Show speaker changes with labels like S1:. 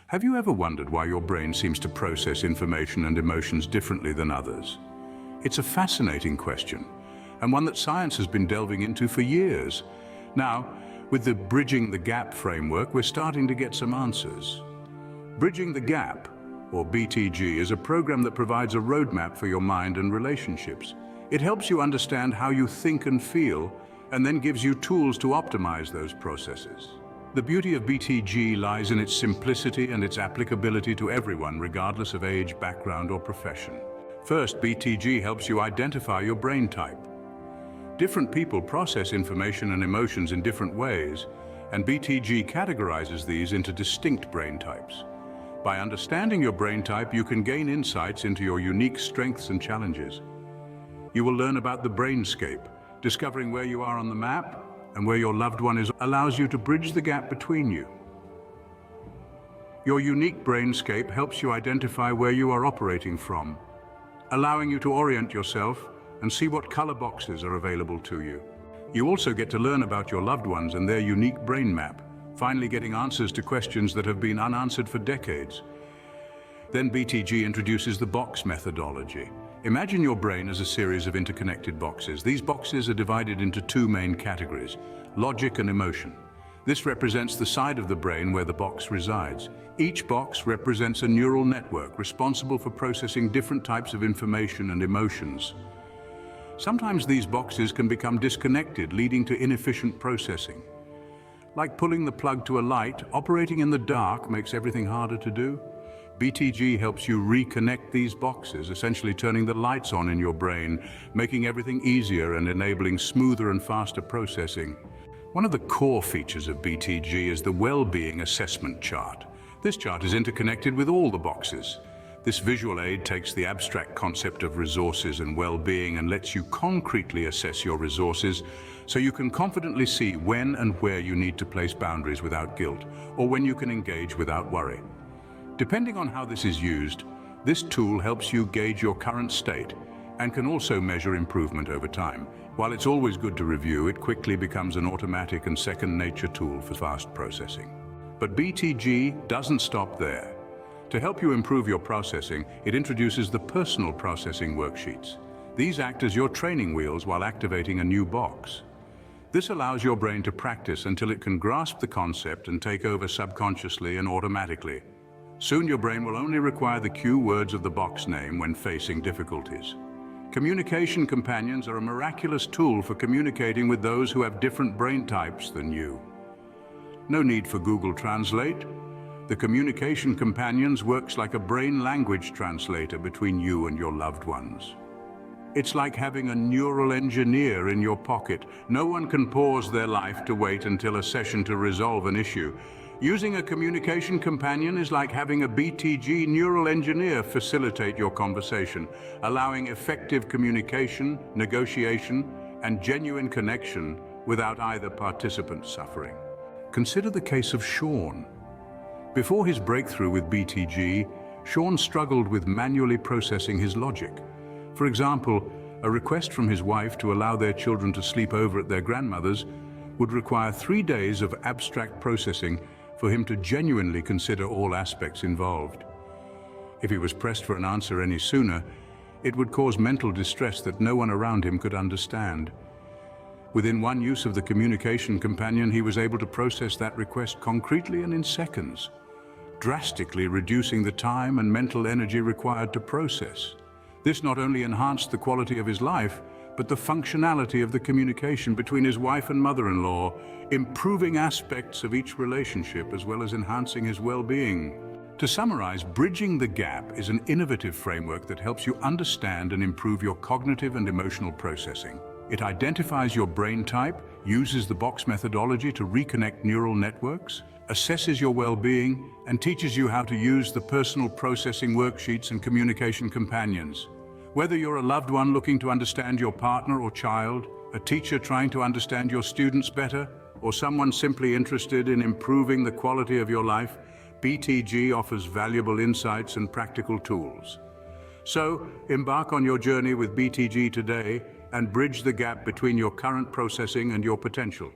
S1: Have you ever wondered why your brain seems to process information and emotions differently than others? It's a fascinating question, and one that science has been delving into for years. Now, with the Bridging the Gap framework, we're starting to get some answers. Bridging the Gap, or BTG, is a program that provides a roadmap for your mind and relationships. It helps you understand how you think and feel, and then gives you tools to optimize those processes. The beauty of BTG lies in its simplicity and its applicability to everyone, regardless of age, background, or profession. First, BTG helps you identify your brain type. Different people process information and emotions in different ways, and BTG categorizes these into distinct brain types. By understanding your brain type, you can gain insights into your unique strengths and challenges. You will learn about the Brainscape, discovering where you are on the map and where your loved one is allows you to bridge the gap between you. Your unique Brainscape helps you identify where you are operating from, allowing you to orient yourself and see what color boxes are available to you. You also get to learn about your loved ones and their unique brain map, finally getting answers to questions that have been unanswered for decades. Then BTG introduces the box methodology. Imagine your brain as a series of interconnected boxes. These boxes are divided into two main categories: logic and emotion. This represents the side of the brain where the box resides. Each box represents a neural network responsible for processing different types of information and emotions. Sometimes these boxes can become disconnected, leading to inefficient processing. Like pulling the plug to a light, operating in the dark makes everything harder to do. BTG helps you reconnect these boxes, essentially turning the lights on in your brain, making everything easier and enabling smoother and faster processing. One of the core features of BTG is the wellbeing assessment chart. This chart is interconnected with all the boxes. This visual aid takes the abstract concept of resources and well-being and lets you concretely assess your resources so you can confidently see when and where you need to place boundaries without guilt, or when you can engage without worry. Depending on how this is used, this tool helps you gauge your current state and can also measure improvement over time. While it's always good to review, it quickly becomes an automatic and second-nature tool for fast processing. But BTG doesn't stop there. To help you improve your processing, it introduces the personal processing worksheets. These act as your training wheels while activating a new box. This allows your brain to practice until it can grasp the concept and take over subconsciously and automatically. Soon your brain will only require the cue words of the box name when facing difficulties. Communication companions are a miraculous tool for communicating with those who have different brain types than you. No need for Google Translate. The communication companions works like a brain language translator between you and your loved ones. It's like having a neural engineer in your pocket. No one can pause their life to wait until a session to resolve an issue. Using a communication companion is like having a BTG neural engineer facilitate your conversation, allowing effective communication, negotiation, and genuine connection without either participant suffering. Consider the case of Sean. Before his breakthrough with BTG, Sean struggled with manually processing his logic. For example, a request from his wife to allow their children to sleep over at their grandmother's would require 3 days of abstract processing for him to genuinely consider all aspects involved. If he was pressed for an answer any sooner, it would cause mental distress that no one around him could understand. Within one use of the communication companion, he was able to process that request concretely and in seconds, drastically reducing the time and mental energy required to process. This not only enhanced the quality of his life, but the functionality of the communication between his wife and mother-in-law, improving aspects of each relationship as well as enhancing his well-being. To summarize, Bridging the Gap is an innovative framework that helps you understand and improve your cognitive and emotional processing. It identifies your brain type, uses the box methodology to reconnect neural networks, assesses your well-being, and teaches you how to use the personal processing worksheets and communication companions. Whether you're a loved one looking to understand your partner or child, a teacher trying to understand your students better, or someone simply interested in improving the quality of your life, BTG offers valuable insights and practical tools. So, embark on your journey with BTG today and bridge the gap between your current processing and your potential.